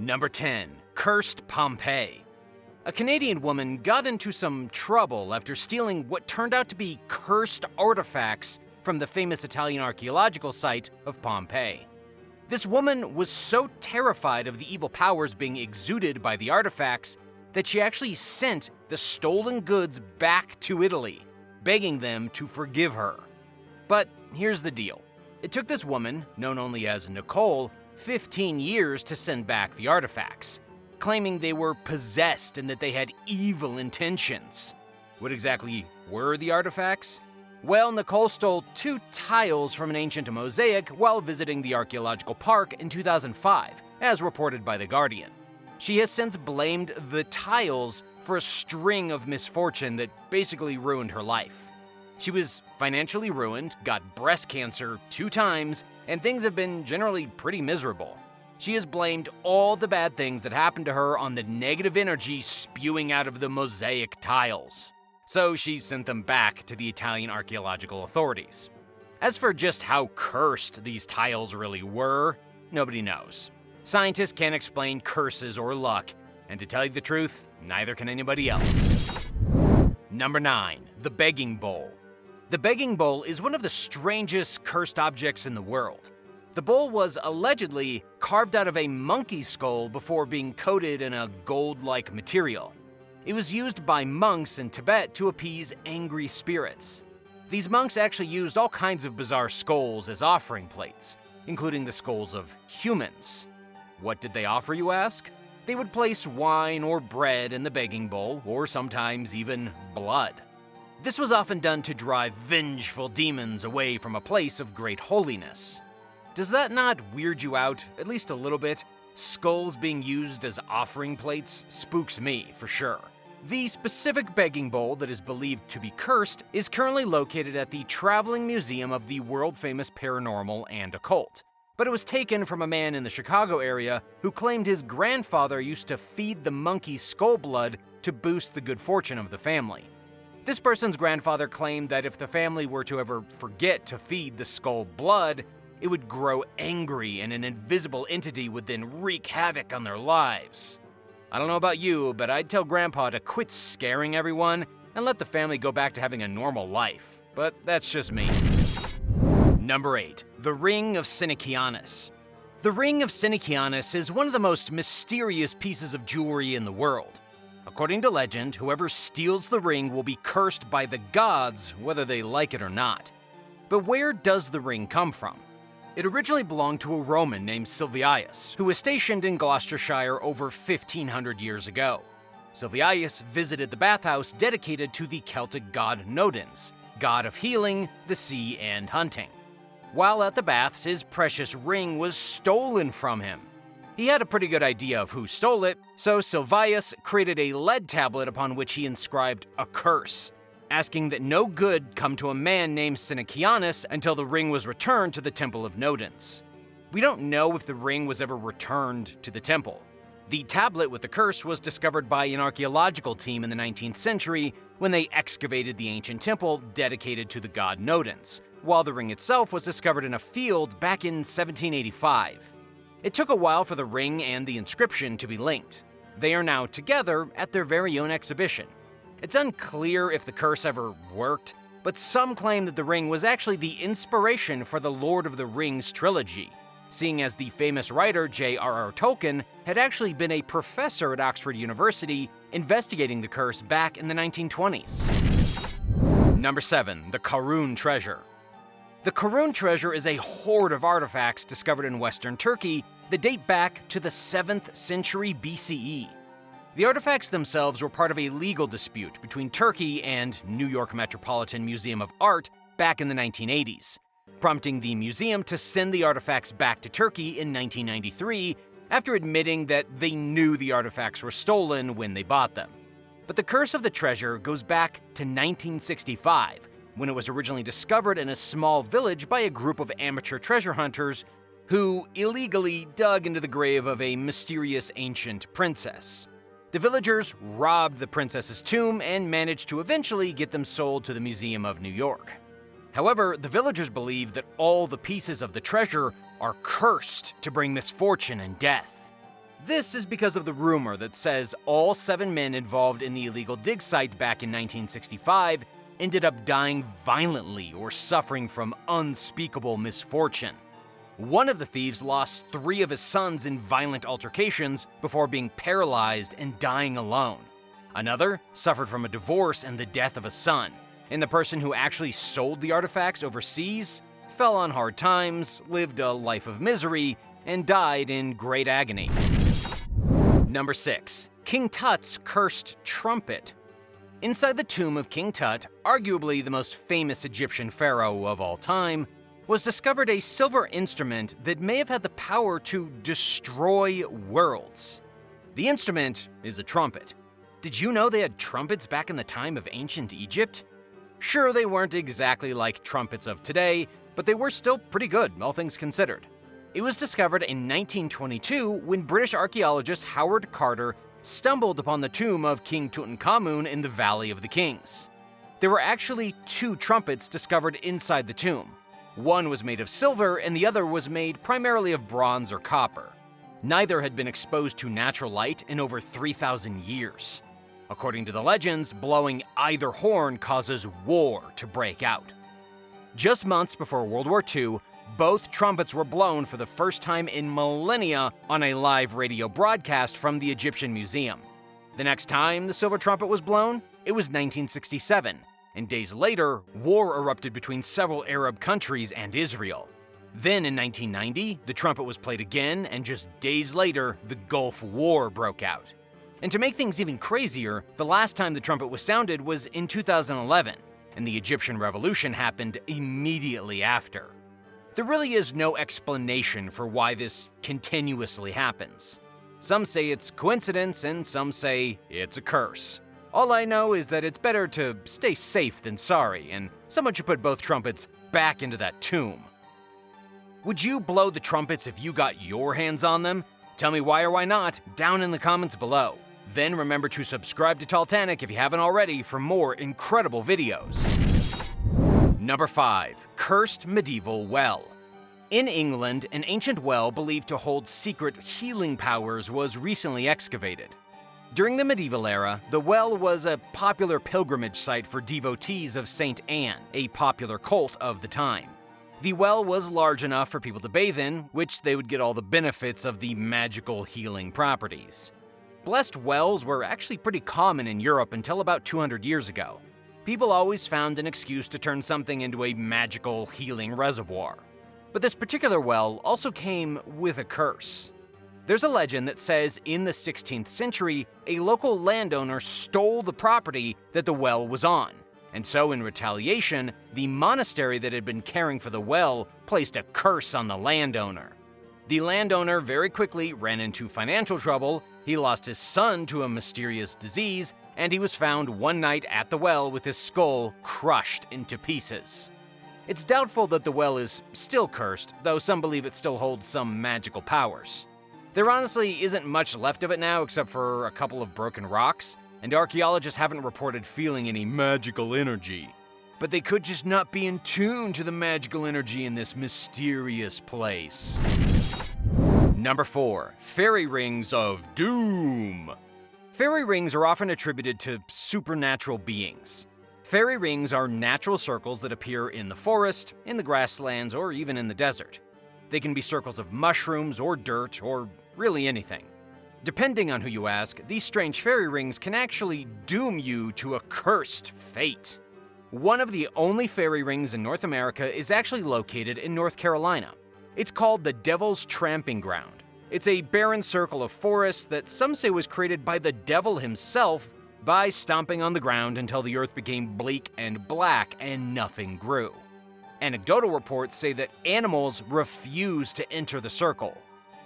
Number 10. Cursed Pompeii. A Canadian woman got into some trouble after stealing what turned out to be cursed artifacts from the famous Italian archaeological site of Pompeii. This woman was so terrified of the evil powers being exuded by the artifacts that she actually sent the stolen goods back to Italy, begging them to forgive her. But here's the deal. It took this woman, known only as Nicole, 15 years to send back the artifacts, claiming they were possessed and that they had evil intentions. What exactly were the artifacts? Well, Nicole stole 2 tiles from an ancient mosaic while visiting the archaeological park in 2005, as reported by The Guardian. She has since blamed the tiles for a string of misfortune that basically ruined her life. She was financially ruined, got breast cancer 2 times, and things have been generally pretty miserable. She has blamed all the bad things that happened to her on the negative energy spewing out of the mosaic tiles. So she sent them back to the Italian archaeological authorities. As for just how cursed these tiles really were, nobody knows. Scientists can't explain curses or luck, and to tell you the truth, neither can anybody else. Number 9. The Begging Bowl. The begging bowl is one of the strangest cursed objects in the world. The bowl was allegedly carved out of a monkey skull before being coated in a gold-like material. It was used by monks in Tibet to appease angry spirits. These monks actually used all kinds of bizarre skulls as offering plates, including the skulls of humans. What did they offer, you ask? They would place wine or bread in the begging bowl, or sometimes even blood. This was often done to drive vengeful demons away from a place of great holiness. Does that not weird you out, at least a little bit? Skulls being used as offering plates spooks me, for sure. The specific begging bowl that is believed to be cursed is currently located at the Traveling Museum of the world-famous paranormal and occult. But it was taken from a man in the Chicago area who claimed his grandfather used to feed the monkey skull blood to boost the good fortune of the family. This person's grandfather claimed that if the family were to ever forget to feed the skull blood, it would grow angry and an invisible entity would then wreak havoc on their lives. I don't know about you, but I'd tell Grandpa to quit scaring everyone and let the family go back to having a normal life. But that's just me. Number 8. The Ring of Cynicianis. The Ring of Cynicianis is one of the most mysterious pieces of jewelry in the world. According to legend, whoever steals the ring will be cursed by the gods, whether they like it or not. But where does the ring come from? It originally belonged to a Roman named Silvius, who was stationed in Gloucestershire over 1,500 years ago. Silvius visited the bathhouse dedicated to the Celtic god Nodens, god of healing, the sea, and hunting. While at the baths, his precious ring was stolen from him. He had a pretty good idea of who stole it, so Silvius created a lead tablet upon which he inscribed a curse, asking that no good come to a man named Cynicianis until the ring was returned to the Temple of Nodens. We don't know if the ring was ever returned to the temple. The tablet with the curse was discovered by an archaeological team in the 19th century when they excavated the ancient temple dedicated to the god Nodens, while the ring itself was discovered in a field back in 1785. It took a while for the ring and the inscription to be linked. They are now together at their very own exhibition. It's unclear if the curse ever worked, but some claim that the ring was actually the inspiration for the Lord of the Rings trilogy, seeing as the famous writer J.R.R. Tolkien had actually been a professor at Oxford University investigating the curse back in the 1920s. Number 7. The Karoon Treasure. The Karoon Treasure is a hoard of artifacts discovered in Western Turkey that date back to the 7th century BCE. The artifacts themselves were part of a legal dispute between Turkey and New York Metropolitan Museum of Art back in the 1980s, prompting the museum to send the artifacts back to Turkey in 1993 after admitting that they knew the artifacts were stolen when they bought them. But the curse of the treasure goes back to 1965, when it was originally discovered in a small village by a group of amateur treasure hunters who illegally dug into the grave of a mysterious ancient princess. The villagers robbed the princess's tomb and managed to eventually get them sold to the Museum of New York. However, the villagers believe that all the pieces of the treasure are cursed to bring misfortune and death. This is because of the rumor that says all 7 men involved in the illegal dig site back in 1965 ended up dying violently or suffering from unspeakable misfortune. One of the thieves lost 3 of his sons in violent altercations before being paralyzed and dying alone. Another suffered from a divorce and the death of a son, and the person who actually sold the artifacts overseas fell on hard times, lived a life of misery, and died in great agony. Number 6. King Tut's cursed trumpet. Inside the tomb of King Tut, arguably the most famous Egyptian pharaoh of all time, was discovered a silver instrument that may have had the power to destroy worlds. The instrument is a trumpet. Did you know they had trumpets back in the time of ancient Egypt? Sure, they weren't exactly like trumpets of today, but they were still pretty good, all things considered. It was discovered in 1922 when British archaeologist Howard Carter stumbled upon the tomb of King Tutankhamun in the Valley of the Kings. There were actually 2 trumpets discovered inside the tomb. One was made of silver and the other was made primarily of bronze or copper. Neither had been exposed to natural light in over 3,000 years. According to the legends, blowing either horn causes war to break out. Just months before World War II, both trumpets were blown for the first time in millennia on a live radio broadcast from the Egyptian Museum. The next time the silver trumpet was blown, it was 1967, and days later, war erupted between several Arab countries and Israel. Then in 1990, the trumpet was played again, and just days later, the Gulf War broke out. And to make things even crazier, the last time the trumpet was sounded was in 2011, and the Egyptian Revolution happened immediately after. There really is no explanation for why this continuously happens. Some say it's coincidence, and some say it's a curse. All I know is that it's better to stay safe than sorry, and someone should put both trumpets back into that tomb. Would you blow the trumpets if you got your hands on them? Tell me why or why not down in the comments below. Then remember to subscribe to Talltanic if you haven't already for more incredible videos. Number 5. Cursed Medieval Well. In England, an ancient well believed to hold secret healing powers was recently excavated. During the medieval era, the well was a popular pilgrimage site for devotees of Saint Anne, a popular cult of the time. The well was large enough for people to bathe in, which they would get all the benefits of the magical healing properties. Blessed wells were actually pretty common in Europe until about 200 years ago. People always found an excuse to turn something into a magical healing reservoir. But this particular well also came with a curse. There's a legend that says in the 16th century, a local landowner stole the property that the well was on. And so in retaliation, the monastery that had been caring for the well placed a curse on the landowner. The landowner very quickly ran into financial trouble, he lost his son to a mysterious disease, and he was found one night at the well with his skull crushed into pieces. It's doubtful that the well is still cursed, though some believe it still holds some magical powers. There honestly isn't much left of it now except for a couple of broken rocks, and archaeologists haven't reported feeling any magical energy. But they could just not be in tune to the magical energy in this mysterious place. Number 4. Fairy Rings of Doom. Fairy rings are often attributed to supernatural beings. Fairy rings are natural circles that appear in the forest, in the grasslands, or even in the desert. They can be circles of mushrooms or dirt, or really anything. Depending on who you ask, these strange fairy rings can actually doom you to a cursed fate. One of the only fairy rings in North America is actually located in North Carolina. It's called the Devil's Tramping Ground. It's a barren circle of forest that some say was created by the devil himself by stomping on the ground until the earth became bleak and black and nothing grew. Anecdotal reports say that animals refuse to enter the circle.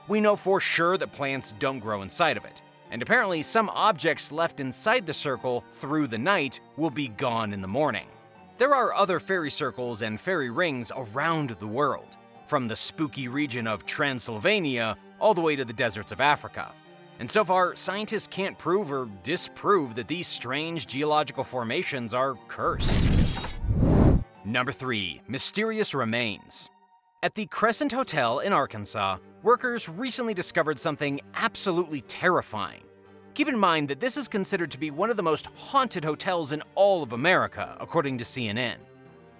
We know for sure that plants don't grow inside of it, and apparently some objects left inside the circle through the night will be gone in the morning. There are other fairy circles and fairy rings around the world, from the spooky region of Transylvania all the way to the deserts of Africa. And so far, scientists can't prove or disprove that these strange geological formations are cursed. Number 3. Mysterious Remains. At the Crescent Hotel in Arkansas, workers recently discovered something absolutely terrifying. Keep in mind that this is considered to be one of the most haunted hotels in all of America, according to CNN.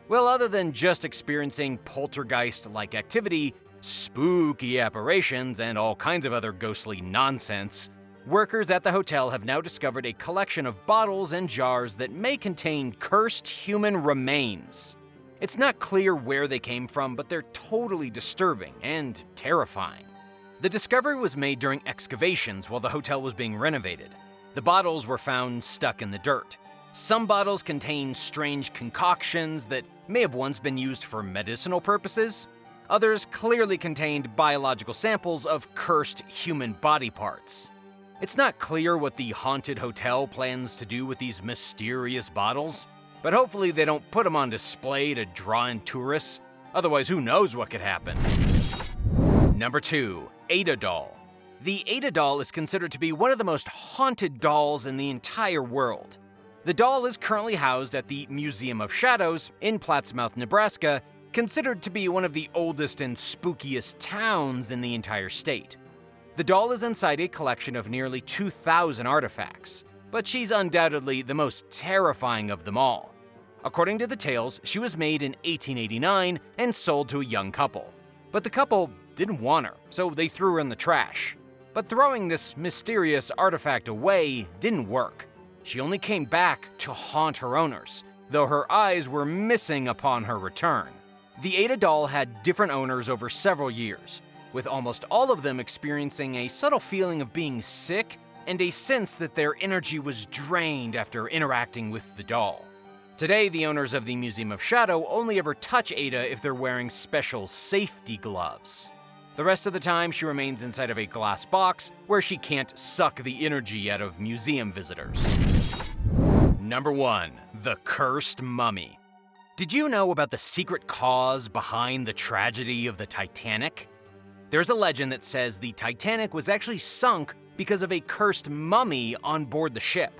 Well, other than just experiencing poltergeist-like activity, spooky apparitions, and all kinds of other ghostly nonsense, workers at the hotel have now discovered a collection of bottles and jars that may contain cursed human remains. It's not clear where they came from, but they're totally disturbing and terrifying. The discovery was made during excavations while the hotel was being renovated. The bottles were found stuck in the dirt. Some bottles contain strange concoctions that may have once been used for medicinal purposes. Others clearly contained biological samples of cursed human body parts. It's not clear what the haunted hotel plans to do with these mysterious bottles, but hopefully they don't put them on display to draw in tourists, otherwise who knows what could happen. Number 2. Ada Doll. The Ada Doll is considered to be one of the most haunted dolls in the entire world. The doll is currently housed at the Museum of Shadows in Plattsmouth, Nebraska, considered to be one of the oldest and spookiest towns in the entire state. The doll is inside a collection of nearly 2,000 artifacts, but she's undoubtedly the most terrifying of them all. According to the tales, she was made in 1889 and sold to a young couple. But the couple didn't want her, so they threw her in the trash. But throwing this mysterious artifact away didn't work. She only came back to haunt her owners, though her eyes were missing upon her return. The Ada doll had different owners over several years, with almost all of them experiencing a subtle feeling of being sick and a sense that their energy was drained after interacting with the doll. Today, the owners of the Museum of Shadow only ever touch Ada if they're wearing special safety gloves. The rest of the time, she remains inside of a glass box where she can't suck the energy out of museum visitors. Number 1. The Cursed Mummy. Did you know about the secret cause behind the tragedy of the Titanic? There's a legend that says the Titanic was actually sunk because of a cursed mummy on board the ship.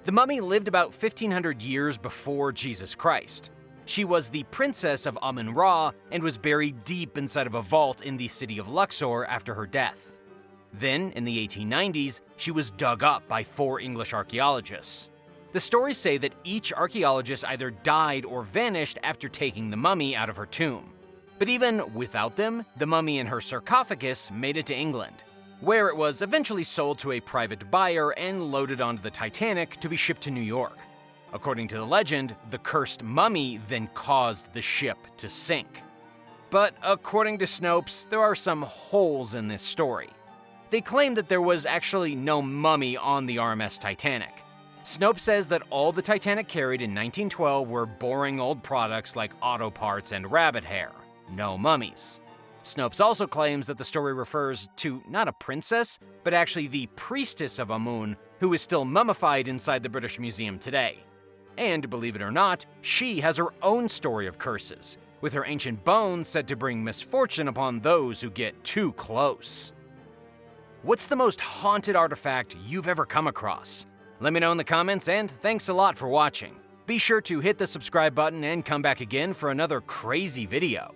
The mummy lived about 1,500 years before Jesus Christ. She was the princess of Amun-Ra and was buried deep inside of a vault in the city of Luxor after her death. Then, in the 1890s, she was dug up by 4 English archaeologists. The stories say that each archaeologist either died or vanished after taking the mummy out of her tomb. But even without them, the mummy and her sarcophagus made it to England, where it was eventually sold to a private buyer and loaded onto the Titanic to be shipped to New York. According to the legend, the cursed mummy then caused the ship to sink. But according to Snopes, there are some holes in this story. They claim that there was actually no mummy on the RMS Titanic. Snopes says that all the Titanic carried in 1912 were boring old products like auto parts and rabbit hair. No mummies. Snopes also claims that the story refers to not a princess, but actually the priestess of Amun, who is still mummified inside the British Museum today. And believe it or not, she has her own story of curses, with her ancient bones said to bring misfortune upon those who get too close. What's the most haunted artifact you've ever come across? Let me know in the comments, and thanks a lot for watching. Be sure to hit the subscribe button and come back again for another crazy video.